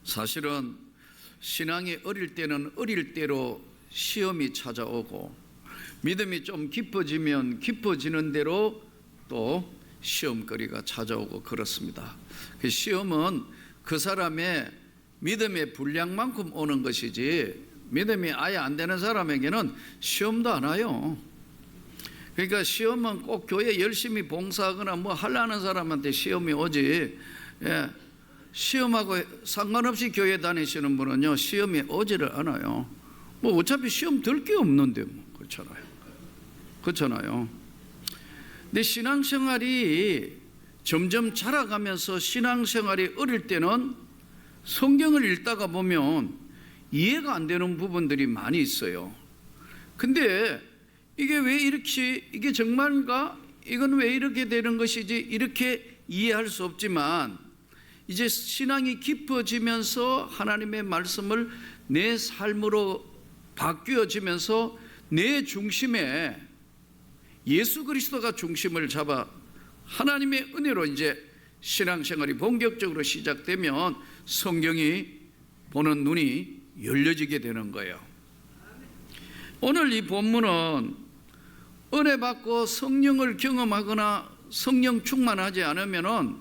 사실은 신앙이 어릴 때는 어릴 대로 시험이 찾아오고, 믿음이 좀 깊어지면 깊어지는 대로 또 시험거리가 찾아오고 그렇습니다. 그 시험은 그 사람의 믿음의 분량만큼 오는 것이지, 믿음이 아예 안 되는 사람에게는 시험도 안 와요. 그러니까 시험은 꼭 교회 열심히 봉사하거나 뭐 하려는 사람한테 시험이 오지, 시험하고 상관없이 교회 다니시는 분은요, 시험이 오지를 않아요. 뭐 어차피 시험 들 게 없는데 뭐. 그렇잖아요. 근데 신앙생활이 점점 자라가면서, 신앙생활이 어릴 때는 성경을 읽다가 보면 이해가 안 되는 부분들이 많이 있어요. 근데 이게 왜 이렇게, 이게 정말인가? 이건 왜 이렇게 되는 것이지? 이렇게 이해할 수 없지만, 이제 신앙이 깊어지면서 하나님의 말씀을 내 삶으로 바뀌어지면서 내 중심에 예수 그리스도가 중심을 잡아 하나님의 은혜로 이제 신앙생활이 본격적으로 시작되면 성경이 보는 눈이 열려지게 되는 거예요. 오늘 이 본문은 은혜 받고 성령을 경험하거나 성령 충만하지 않으면은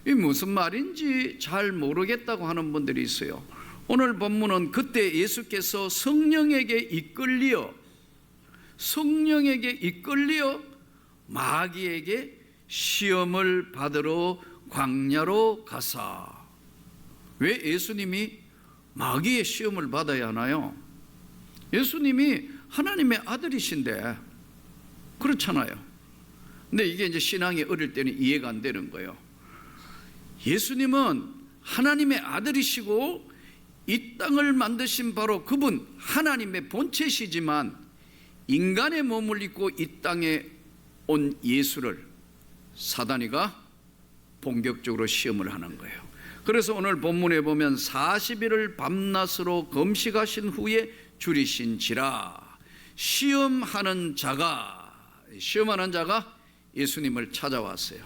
이 무슨 말인지 잘 모르겠다고 하는 분들이 있어요. 오늘 본문은 그때 예수께서 성령에게 이끌려 마귀에게 시험을 받으러 광야로 가사. 왜 예수님이 마귀의 시험을 받아야 하나요? 예수님이 하나님의 아들이신데, 그렇잖아요. 근데 이게 이제 신앙이 어릴 때는 이해가 안 되는 거예요. 예수님은 하나님의 아들이시고 이 땅을 만드신 바로 그분, 하나님의 본체시지만 인간의 몸을 입고 이 땅에 온 예수를 사단이가 본격적으로 시험을 하는 거예요. 그래서 오늘 본문에 보면 40일을 밤낮으로 금식하신 후에 줄이신지라 시험하는 자가 예수님을 찾아왔어요.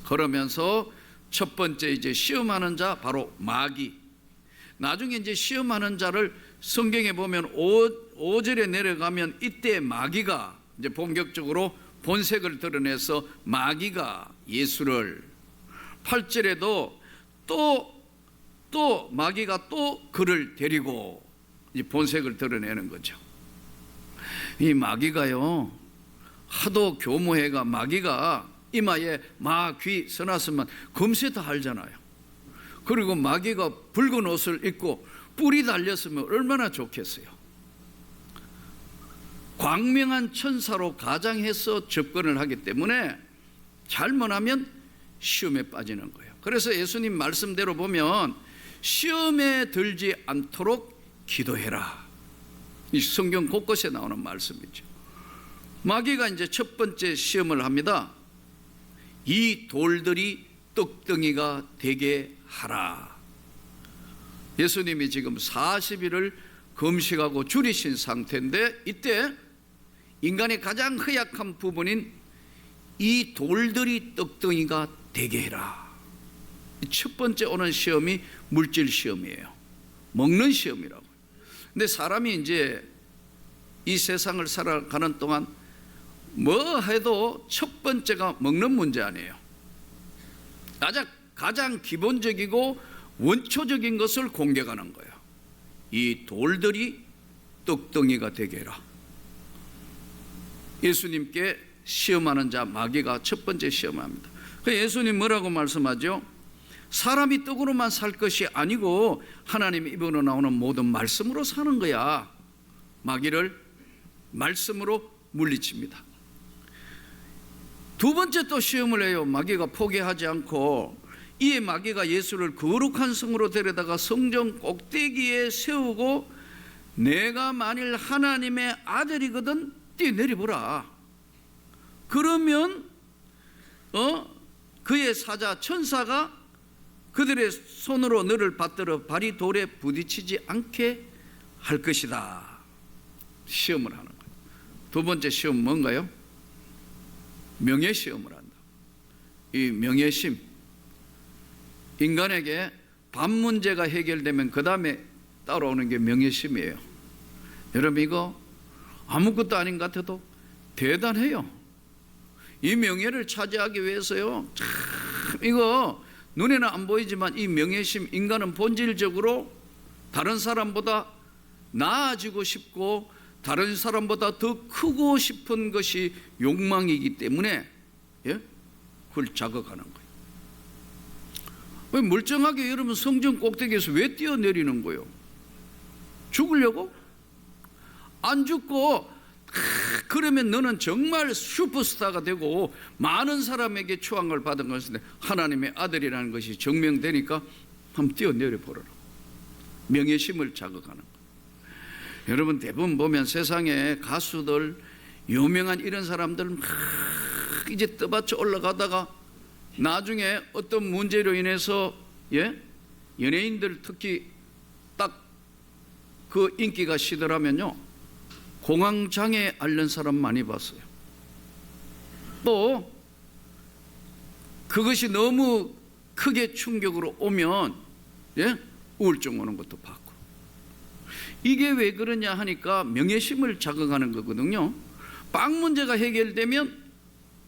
그러면서 첫 번째 이제 시험하는 자, 바로 마귀. 나중에 이제 시험하는 자를 성경에 보면 5절에 내려가면 이때 마귀가 이제 본격적으로 본색을 드러내서 마귀가 예수를, 8절에도 또 마귀가 또 그를 데리고 이제 본색을 드러내는 거죠. 이 마귀가요, 하도 교모해가 마귀가 이마에 마귀 써놨으면 금세 다 알잖아요. 그리고 마귀가 붉은 옷을 입고 뿔이 달렸으면 얼마나 좋겠어요. 광명한 천사로 가장해서 접근을 하기 때문에 잘못하면 시험에 빠지는 거예요. 그래서 예수님 말씀대로 보면 시험에 들지 않도록 기도해라. 이 성경 곳곳에 나오는 말씀이죠. 마귀가 이제 첫 번째 시험을 합니다. 이 돌들이 떡덩이가 되게 하라. 예수님이 지금 40일을 금식하고 줄이신 상태인데, 이때 인간의 가장 허약한 부분인 이 돌들이 떡덩이가 되게 해라. 첫 번째 오는 시험이 물질 시험이에요. 먹는 시험이라고. 근데 사람이 이제 이 세상을 살아가는 동안 뭐 해도 첫 번째가 먹는 문제 아니에요. 가장 기본적이고 원초적인 것을 공격하는 거예요. 이 돌들이 떡덩이가 되게 해라. 예수님께 시험하는 자 마귀가 첫 번째 시험합니다. 예수님 뭐라고 말씀하죠? 사람이 떡으로만 살 것이 아니고 하나님 입으로 나오는 모든 말씀으로 사는 거야. 마귀를 말씀으로 물리칩니다. 두 번째 또 시험을 해요. 마귀가 포기하지 않고, 이에 마귀가 예수를 거룩한 성으로 데려다가 성전 꼭대기에 세우고 내가 만일 하나님의 아들이거든 뛰어내려보라. 그러면 그의 사자 천사가 그들의 손으로 너를 받들어 발이 돌에 부딪히지 않게 할 것이다. 시험을 하는 거예요. 두 번째 시험은 뭔가요? 명예시험을 한다. 이 명예심, 인간에게 밥 문제가 해결되면 그 다음에 따라오는 게 명예심이에요. 여러분 이거 아무것도 아닌 것 같아도 대단해요. 이 명예를 차지하기 위해서요, 참 이거 눈에는 안 보이지만 이 명예심, 인간은 본질적으로 다른 사람보다 나아지고 싶고 다른 사람보다 더 크고 싶은 것이 욕망이기 때문에, 예? 그걸 자극하는 거예요. 왜 멀쩡하게 여러분 성전 꼭대기에서 왜 뛰어내리는 거예요? 죽으려고? 안 죽고 그러면 너는 정말 슈퍼스타가 되고 많은 사람에게 추앙을 받은 것인데 하나님의 아들이라는 것이 증명되니까 한번 뛰어내려 보라고. 명예심을 자극하는 거예요. 여러분 대부분 보면 세상에 가수들, 유명한 이런 사람들 막 이제 떠받쳐 올라가다가 나중에 어떤 문제로 인해서, 예? 연예인들 특히 딱 그 인기가 시들하면요 공황장애 앓는 사람 많이 봤어요. 또 그것이 너무 크게 충격으로 오면, 예? 우울증 오는 것도 봤고. 이게 왜 그러냐 하니까 명예심을 자극하는 거거든요. 빵 문제가 해결되면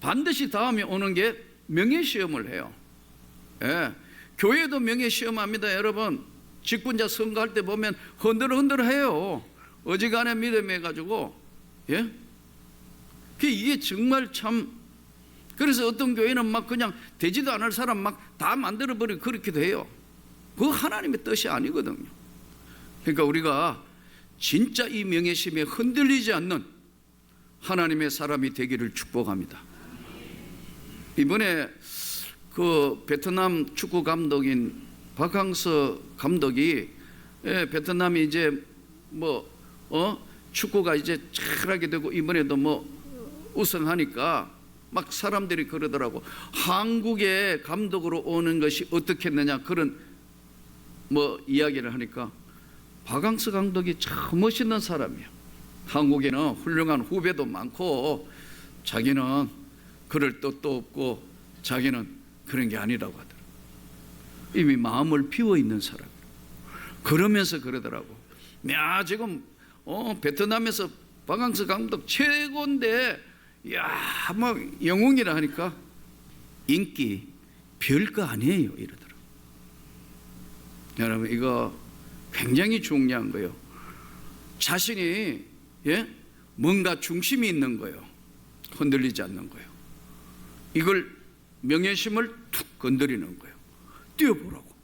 반드시 다음에 오는 게 명예시험을 해요. 예. 교회도 명예시험합니다. 여러분 직분자 선거할 때 보면 흔들흔들 해요. 어지간한 믿음 해가지고, 예? 이게 정말 참, 그래서 어떤 교회는 막 그냥 되지도 않을 사람 막 다 만들어버리고 그렇기도 해요. 그거 하나님의 뜻이 아니거든요. 그러니까 우리가 진짜 이 명예심에 흔들리지 않는 하나님의 사람이 되기를 축복합니다. 이번에 그 베트남 축구 감독인 박항서 감독이, 예, 베트남이 이제 축구가 이제 잘하게 되고 이번에도 우승하니까 막 사람들이 그러더라고. 한국의 감독으로 오는 것이 어떻겠느냐 그런 이야기를 하니까 박항서 감독이 참 멋있는 사람이에요. 한국에는 훌륭한 후배도 많고 자기는 그럴 뜻도 없고 자기는 그런 게 아니라고 하더라고요. 이미 마음을 비워 있는 사람이에요. 그러면서 그러더라고. 야, 지금 베트남에서 박항서 감독 최고인데, 야, 영웅이라 하니까 인기 별거 아니에요 이러더라고. 여러분 이거 굉장히 중요한 거예요. 자신이, 예? 뭔가 중심이 있는 거예요. 흔들리지 않는 거예요. 이걸 명예심을 툭 건드리는 거예요. 뛰어보라고.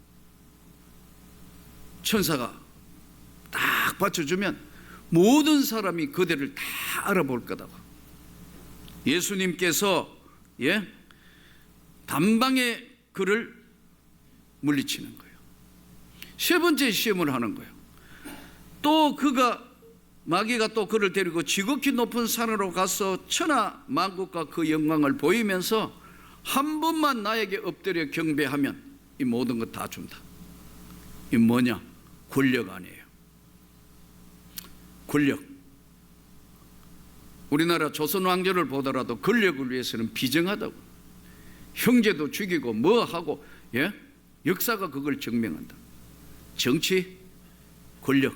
천사가 딱 받쳐주면 모든 사람이 그대를 다 알아볼 거다. 예수님께서, 예? 단방에 그를 물리치는 거예요. 세 번째 시험을 하는 거예요. 또 마귀가 또 그를 데리고 지극히 높은 산으로 가서 천하 만국과 그 영광을 보이면서 한 번만 나에게 엎드려 경배하면 이 모든 것 다 준다. 이 뭐냐? 권력 아니에요. 권력. 우리나라 조선 왕조를 보더라도 권력을 위해서는 비정하다고. 형제도 죽이고 하고, 예? 역사가 그걸 증명한다. 정치, 권력.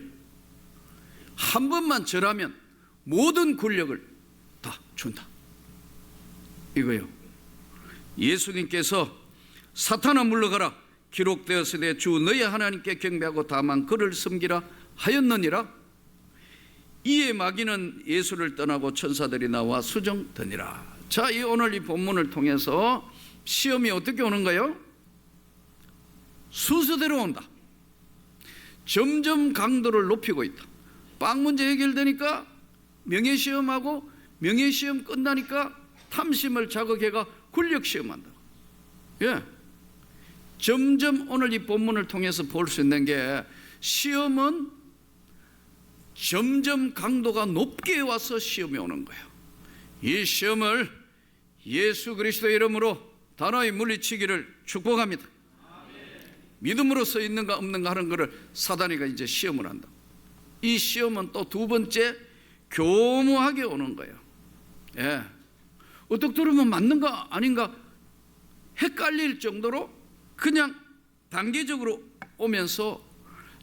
한 번만 절하면 모든 권력을 다 준다. 이거요. 예수님께서 사탄아 물러가라. 기록되었으되 주 너희 하나님께 경배하고 다만 그를 섬기라 하였느니라. 이에 마귀는 예수를 떠나고 천사들이 나와 수정더니라. 자, 오늘 이 본문을 통해서 시험이 어떻게 오는가요? 순서대로 온다. 점점 강도를 높이고 있다. 빵 문제 해결되니까 명예시험하고 명예시험 끝나니까 탐심을 자극해가 권력시험한다. 예. 점점 오늘 이 본문을 통해서 볼 수 있는 게 시험은 점점 강도가 높게 와서 시험이 오는 거예요. 이 시험을 예수 그리스도의 이름으로 단호히 물리치기를 축복합니다. 믿음으로서 있는가 없는가 하는 것을 사단이가 이제 시험을 한다. 이 시험은 또 두 번째 교묘하게 오는 거예요. 예. 어떻게 들으면 맞는가 아닌가 헷갈릴 정도로 그냥 단계적으로 오면서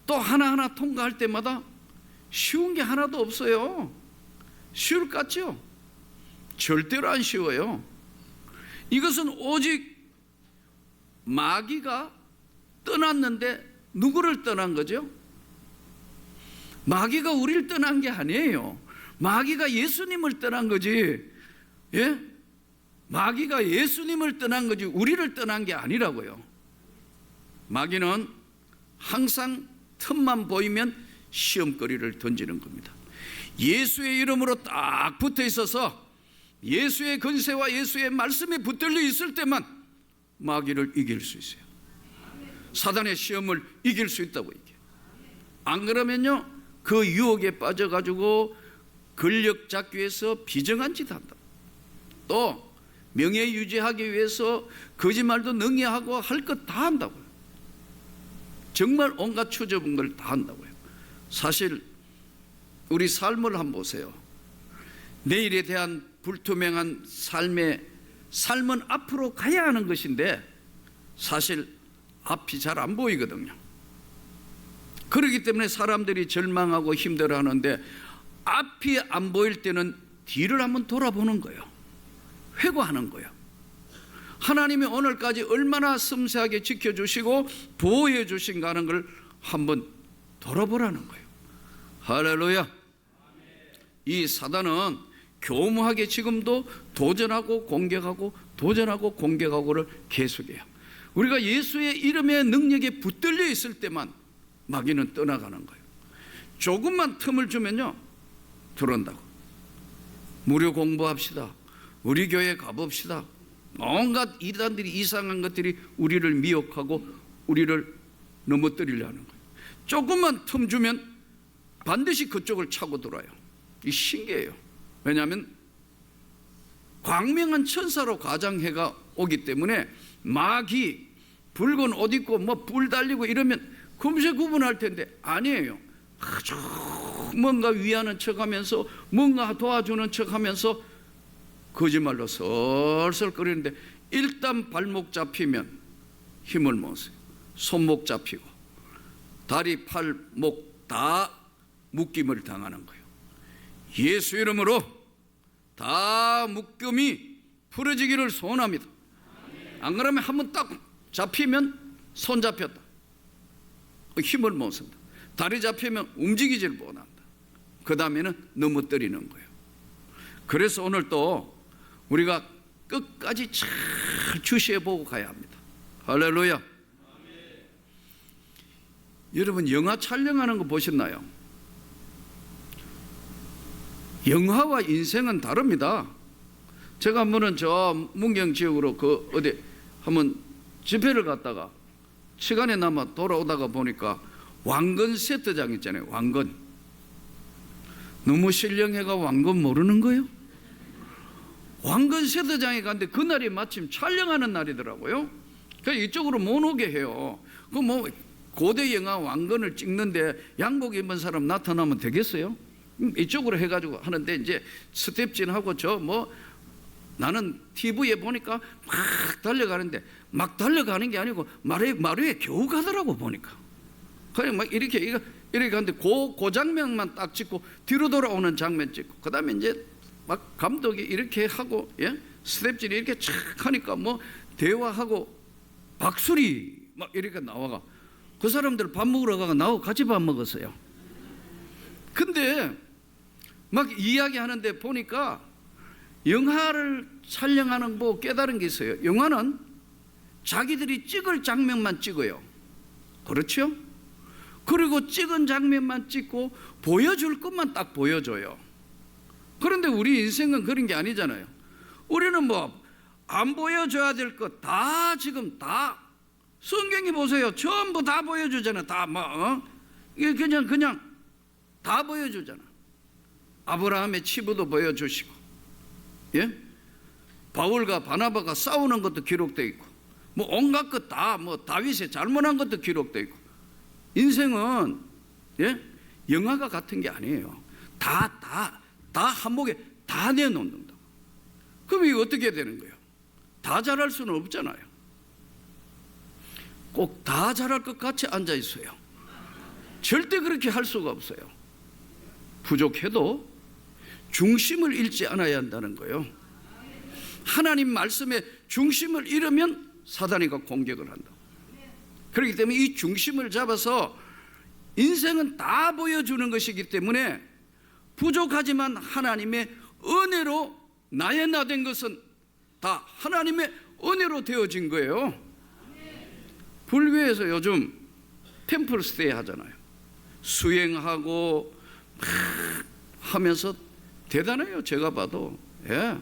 또 하나하나 통과할 때마다 쉬운 게 하나도 없어요. 쉬울 것 같죠? 절대로 안 쉬워요. 이것은 오직 마귀가 떠났는데 누구를 떠난 거죠? 마귀가 우리를 떠난 게 아니에요. 마귀가 예수님을 떠난 거지. 예? 마귀가 예수님을 떠난 거지 우리를 떠난 게 아니라고요. 마귀는 항상 틈만 보이면 시험거리를 던지는 겁니다. 예수의 이름으로 딱 붙어 있어서 예수의 권세와 예수의 말씀이 붙들려 있을 때만 마귀를 이길 수 있어요. 사단의 시험을 이길 수 있다고 이게. 안 그러면요 그 유혹에 빠져가지고 권력 잡기 위해서 비정한 짓 한다. 또 명예 유지하기 위해서 거짓말도 능히하고 할 것 다 한다고요. 정말 온갖 추접은 걸 다 한다고요. 사실 우리 삶을 한번 보세요. 내일에 대한 불투명한 삶은 앞으로 가야 하는 것인데 사실 앞이 잘 안 보이거든요. 그렇기 때문에 사람들이 절망하고 힘들어하는데 앞이 안 보일 때는 뒤를 한번 돌아보는 거예요. 회고하는 거예요. 하나님이 오늘까지 얼마나 섬세하게 지켜주시고 보호해 주신가 하는 걸 한번 돌아보라는 거예요. 할렐루야. 이 사단은 교묘하게 지금도 도전하고 공격하고 도전하고 공격하고를 계속해요. 우리가 예수의 이름의 능력에 붙들려 있을 때만 마귀는 떠나가는 거예요. 조금만 틈을 주면요 들어온다고. 무료 공부합시다. 우리 교회 가봅시다. 온갖 이단들이 이상한 것들이 우리를 미혹하고 우리를 넘어뜨리려 하는 거예요. 조금만 틈 주면 반드시 그쪽을 차고 들어와요. 이 신기해요. 왜냐하면 광명한 천사로 가장해가 오기 때문에 마귀 붉은 옷 입고 뭐 불 달리고 이러면 금세 구분할 텐데 아니에요. 아주 뭔가 위하는 척하면서 뭔가 도와주는 척하면서 거짓말로 설설거리는데 일단 발목 잡히면 힘을 못 써요. 손목 잡히고 다리, 팔, 목 다 묶임을 당하는 거예요. 예수 이름으로 다 묶음이 풀어지기를 소원합니다. 안 그러면 한번 딱 잡히면 손 잡혔다. 힘을 못 쓴다. 다리 잡히면 움직이질 못한다. 그 다음에는 넘어뜨리는 거예요. 그래서 오늘 또 우리가 끝까지 잘 주시해 보고 가야 합니다. 할렐루야. 여러분 영화 촬영하는 거 보셨나요? 영화와 인생은 다릅니다. 제가 한 번은 저 문경 지역으로 그 어디 한번 집회를 갔다가 시간이 남아 돌아오다가 보니까 왕건 세트장 있잖아요. 왕건. 너무 신령해가 왕건 모르는 거예요? 왕건 세트장에 갔는데 그날이 마침 촬영하는 날이더라고요. 그래서 이쪽으로 못 오게 해요. 그 뭐 고대 영화 왕건을 찍는데 양복 입은 사람 나타나면 되겠어요? 이쪽으로 해가지고 하는데 이제 스텝진하고 저 뭐 나는 TV에 보니까 막 달려가는데 막 달려가는 게 아니고 마루에 겨우 가더라고 보니까. 그냥 막 이렇게 가는데 그 장면만 딱 찍고 뒤로 돌아오는 장면 찍고 그 다음에 이제 막 감독이 이렇게 하고 예? 스텝진이 이렇게 착 하니까 뭐 대화하고 박수리 막 이렇게 나와가 그 사람들 밥 먹으러 가가 나하고 같이 밥 먹었어요. 근데 막 이야기하는데 보니까 영화를 촬영하는 뭐 깨달은 게 있어요. 영화는 자기들이 찍을 장면만 찍어요. 그렇죠? 그리고 찍은 장면만 찍고 보여줄 것만 딱 보여줘요. 그런데 우리 인생은 그런 게 아니잖아요. 우리는 뭐 안 보여줘야 될 것 다 지금 다 성경이 보세요. 전부 다 보여주잖아. 다 뭐 이게 그냥 다 보여주잖아. 아브라함의 치부도 보여주시고, 예? 바울과 바나바가 싸우는 것도 기록되어 있고, 뭐 온갖 것 다 뭐 다윗의 잘못한 것도 기록되어 있고. 인생은 예? 영화가 같은 게 아니에요. 다 한목에 다 내놓는다. 그럼 이거 어떻게 되는 거예요? 다 잘할 수는 없잖아요. 꼭 다 잘할 것 같이 앉아 있어요. 절대 그렇게 할 수가 없어요. 부족해도 중심을 잃지 않아야 한다는 거예요. 하나님 말씀에 중심을 잃으면 사단이 공격을 한다. 그렇기 때문에 이 중심을 잡아서 인생은 다 보여주는 것이기 때문에 부족하지만 하나님의 은혜로 나의 나 된 것은 다 하나님의 은혜로 되어진 거예요. 불교에서 요즘 템플 스테이 하잖아요. 수행하고 막 하면서 대단해요. 제가 봐도. 예.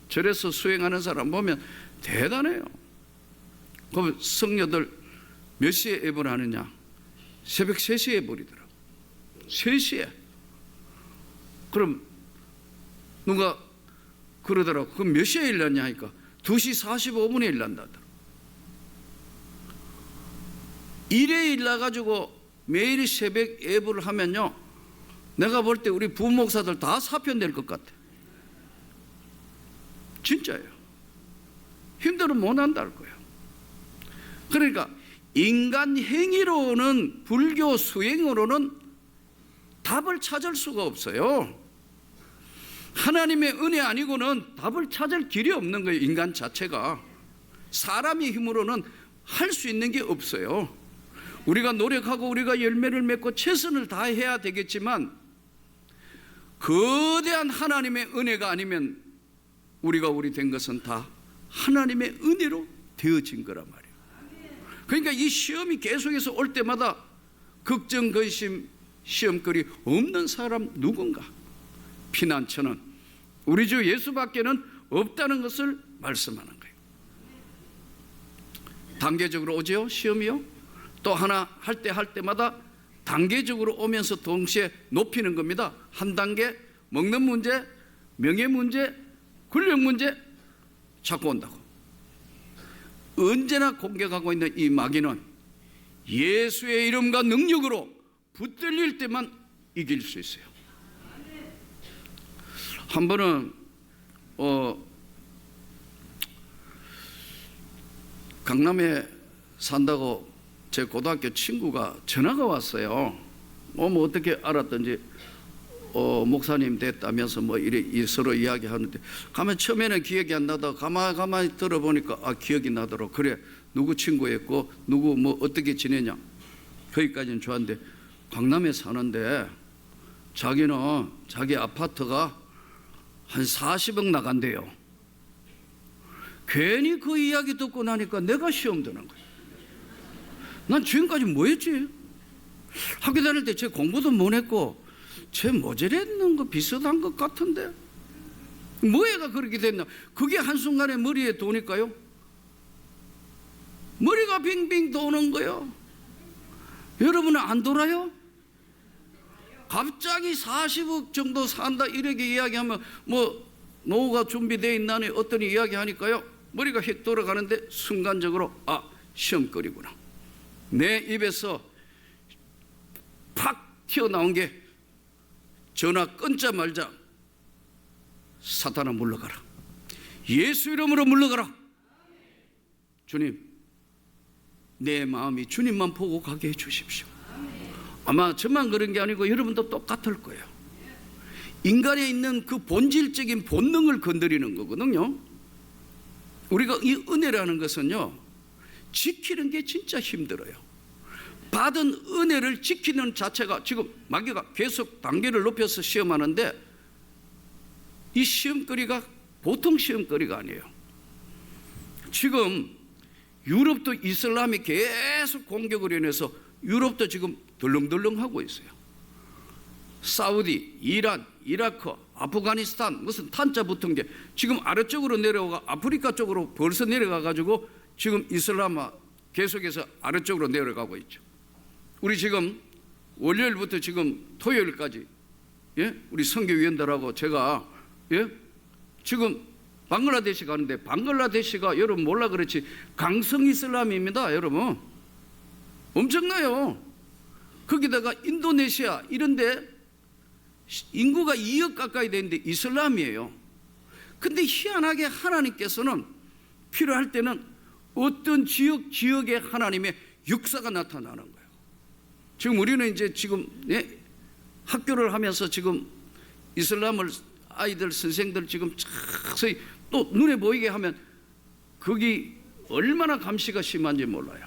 절에서 수행하는 사람 보면 대단해요. 그럼 성녀들 몇 시에 예불 하느냐? 새벽 3시에 예불이더라고. 3시에. 그럼 누가 그러더라고. 그럼 몇 시에 일났냐 하니까 2시 45분에 일난다더라고. 일에 일나가지고 매일 새벽 예불을 하면요, 내가 볼 때 우리 부목사들 다 사표낼 것 같아. 진짜예요. 힘들면 못 한다는 거예요. 그러니까 인간 행위로는, 불교 수행으로는 답을 찾을 수가 없어요. 하나님의 은혜 아니고는 답을 찾을 길이 없는 거예요. 인간 자체가. 사람의 힘으로는 할 수 있는 게 없어요. 우리가 노력하고 우리가 열매를 맺고 최선을 다해야 되겠지만 거대한 하나님의 은혜가 아니면 우리가 우리 된 것은 다 하나님의 은혜로 되어진 거란 말이에요. 그러니까 이 시험이 계속해서 올 때마다 걱정, 근심, 시험거리 없는 사람 누군가? 피난처는 우리 주 예수밖에는 없다는 것을 말씀하는 거예요. 단계적으로 오죠, 시험이요. 또 하나 할 때마다 단계적으로 오면서 동시에 높이는 겁니다. 한 단계 먹는 문제, 명예 문제, 권력 문제 자꾸 온다고. 언제나 공격하고 있는 이 마귀는 예수의 이름과 능력으로 붙들릴 때만 이길 수 있어요. 한 번은 강남에 산다고 제 고등학교 친구가 전화가 왔어요. 뭐 어떻게 알았던지 목사님 됐다면서 뭐 이래 서로 이야기하는데, 가만 처음에는 기억이 안 나다가 가만히 들어보니까 기억이 나더라고. 그래, 누구 친구였고 누구 뭐 어떻게 지내냐, 거기까지는 좋았는데 강남에 사는데 자기는 자기 아파트가 한 40억 나간대요. 괜히 그 이야기 듣고 나니까 내가 시험 드는 거야. 난 지금까지 뭐 했지? 학교 다닐 때 제 공부도 못 했고 쟤 모자랬는 거 비슷한 것 같은데 뭐해가 그렇게 됐나? 그게 한순간에 머리에 도니까요, 머리가 빙빙 도는 거예요. 여러분은 안 돌아요? 갑자기 40억 정도 산다 이렇게 이야기하면 뭐 노후가 준비되어 있나니 어떤 이야기하니까요, 머리가 휙 돌아가는데 순간적으로 시험거리구나. 내 입에서 팍 튀어나온 게 전화 끊자마자 사탄아 물러가라. 예수 이름으로 물러가라. 주님, 내 마음이 주님만 보고 가게 해 주십시오. 아마 저만 그런 게 아니고 여러분도 똑같을 거예요. 인간에 있는 그 본질적인 본능을 건드리는 거거든요. 우리가 이 은혜라는 것은요, 지키는 게 진짜 힘들어요. 받은 은혜를 지키는 자체가, 지금 마귀가 계속 단계를 높여서 시험하는데 이 시험거리가 보통 시험거리가 아니에요. 지금 유럽도 이슬람이 계속 공격을 인해서 유럽도 지금 덜렁덜렁하고 있어요. 사우디, 이란, 이라크, 아프가니스탄 무슨 탄자 붙은 게 지금 아래쪽으로 내려가 아프리카 쪽으로 벌써 내려가 가지고 지금 이슬람화 계속해서 아래쪽으로 내려가고 있죠. 우리 지금 월요일부터 지금 토요일까지 우리 선교위원들하고 제가 지금 방글라데시 가는데, 방글라데시가 여러분 몰라 그렇지 강성 이슬람입니다. 여러분 엄청나요. 거기다가 인도네시아 이런데 인구가 2억 가까이 되는데 이슬람이에요. 근데 희한하게 하나님께서는 필요할 때는 어떤 지역에 하나님의 역사가 나타나는 거예요. 지금 우리는 이제 지금 학교를 하면서 지금 이슬람을 아이들 선생들 지금 자세히 또 눈에 보이게 하면 거기 얼마나 감시가 심한지 몰라요.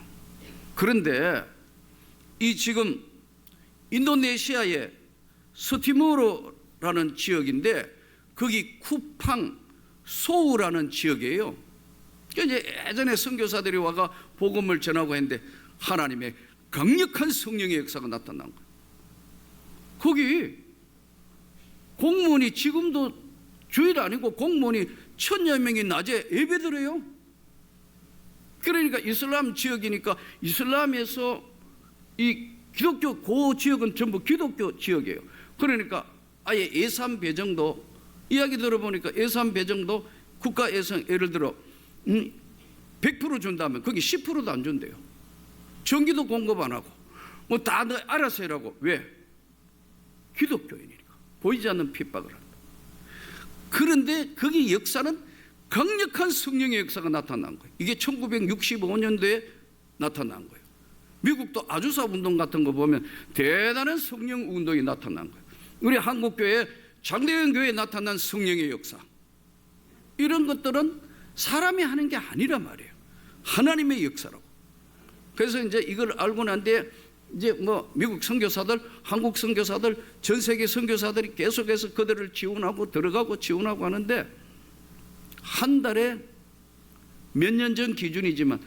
그런데 이 지금 인도네시아의 서티모르라는 지역인데 거기 쿠팡 소우라는 지역이에요. 이제 예전에 선교사들이 와가 복음을 전하고 했는데 하나님의 강력한 성령의 역사가 나타난 거예요. 거기 공무원이 지금도 주일 아니고 공무원이 1000여 명이 낮에 예배드려요. 그러니까 이슬람 지역이니까 이슬람에서 이 기독교 그 지역은 전부 기독교 지역이에요. 그러니까 아예 예산 배정도 이야기 들어보니까 예산 배정도 국가 예산 예를 들어 100% 준다면 거기 10%도 안 준대요. 전기도 공급 안 하고 뭐 다 너 알아서 해라고. 왜? 기독교인이니까 보이지 않는 핍박을 한다. 그런데 거기 역사는 강력한 성령의 역사가 나타난 거예요. 이게 1965년도에 나타난 거예요. 미국도 아주사 운동 같은 거 보면 대단한 성령 운동이 나타난 거예요. 우리 한국교회 장대현 교회에 나타난 성령의 역사, 이런 것들은 사람이 하는 게 아니란 말이에요. 하나님의 역사라고. 그래서 이제 이걸 알고 난 뒤에 이제 뭐 미국 선교사들, 한국 선교사들, 전 세계 선교사들이 계속해서 그들을 지원하고 들어가고 지원하고 하는데 한 달에 몇 년 전 기준이지만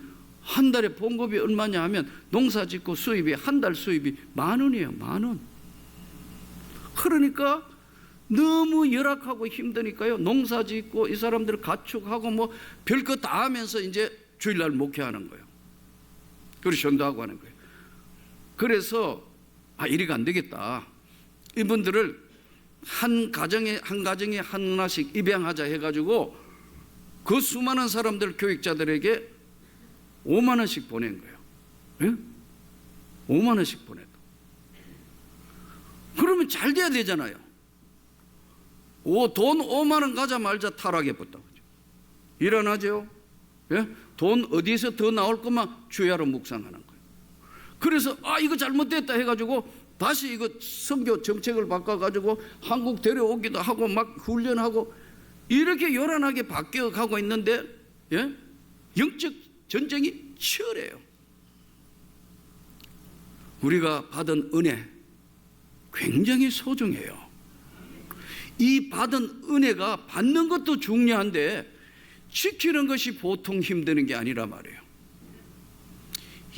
한 달에 봉급이 얼마냐 하면 농사 짓고 수입이 한 달 수입이 10,000원이에요. 10,000원. 그러니까 너무 열악하고 힘드니까요. 농사 짓고 이 사람들 가축하고 뭐 별것 다 하면서 이제 주일날 목회하는 거예요. 그리고 전도하고 하는 거예요. 그래서 이래가 안 되겠다. 이분들을 한 가정에 하나씩 입양하자 해가지고 그 수많은 사람들 교육자들에게 5만 원씩 보낸 거예요. 예? 5만 원씩 보냈다. 그러면 잘 돼야 되잖아요. 돈 5만 원 가자 말자 타락해 붙다. 일어나죠. 예? 돈 어디서 더 나올 것만 주야로 묵상하는 거예요. 그래서 이거 잘못됐다 해가지고 다시 이거 선교 정책을 바꿔가지고 한국 데려오기도 하고 막 훈련하고 이렇게 요란하게 바뀌어가고 있는데 영적 전쟁이 치열해요. 우리가 받은 은혜 굉장히 소중해요. 이 받은 은혜가 받는 것도 중요한데 지키는 것이 보통 힘드는 게 아니라 말이에요.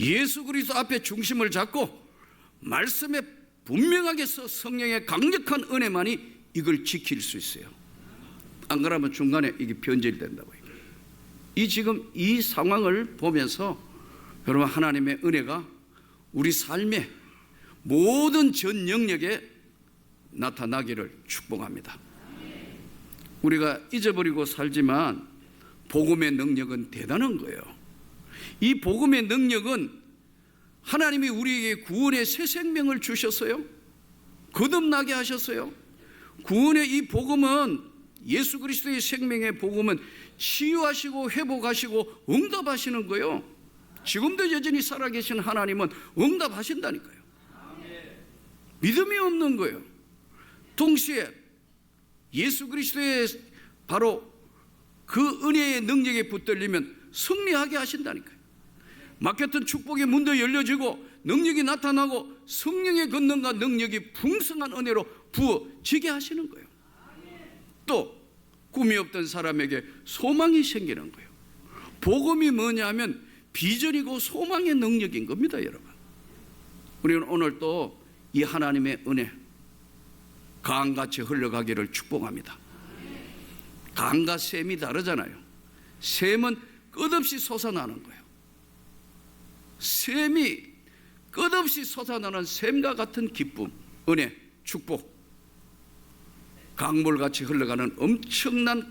예수 그리스도 앞에 중심을 잡고 말씀에 분명하게 성령의 강력한 은혜만이 이걸 지킬 수 있어요. 안 그러면 중간에 이게 변질된다고요. 지금 이 상황을 보면서 여러분 하나님의 은혜가 우리 삶의 모든 전 영역에 나타나기를 축복합니다. 우리가 잊어버리고 살지만 복음의 능력은 대단한 거예요. 이 복음의 능력은 하나님이 우리에게 구원의 새 생명을 주셨어요. 거듭나게 하셨어요. 구원의 이 복음은 예수 그리스도의 생명의 복음은 치유하시고 회복하시고 응답하시는 거예요. 지금도 여전히 살아계신 하나님은 응답하신다니까요. 믿음이 없는 거예요. 동시에 예수 그리스도의 바로 그 은혜의 능력에 붙들리면 승리하게 하신다니까요. 막혔던 축복의 문도 열려지고 능력이 나타나고 성령의 권능과 능력이 풍성한 은혜로 부어지게 하시는 거예요. 또 꿈이 없던 사람에게 소망이 생기는 거예요. 복음이 뭐냐면 비전이고 소망의 능력인 겁니다, 여러분. 우리는 오늘 또 이 하나님의 은혜 강같이 흘러가기를 축복합니다. 강과 샘이 다르잖아요. 샘은 끝없이 솟아나는 거예요. 샘이 끝없이 솟아나는 샘과 같은 기쁨, 은혜, 축복, 강물같이 흘러가는 엄청난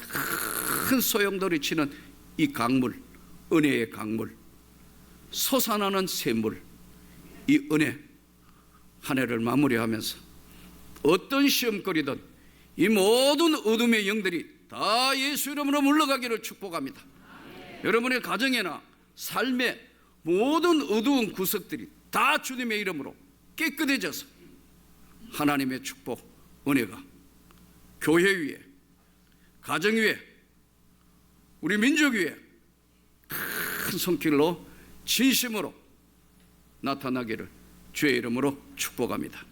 큰 소용돌이 치는 이 강물, 은혜의 강물, 솟아나는 샘물, 이 은혜 한 해를 마무리하면서 어떤 시험거리든 이 모든 어둠의 영들이 다 예수 이름으로 물러가기를 축복합니다. 여러분의 가정에나 삶의 모든 어두운 구석들이 다 주님의 이름으로 깨끗해져서 하나님의 축복, 은혜가 교회 위에, 가정 위에, 우리 민족 위에 큰 손길로 진심으로 나타나기를 주의 이름으로 축복합니다.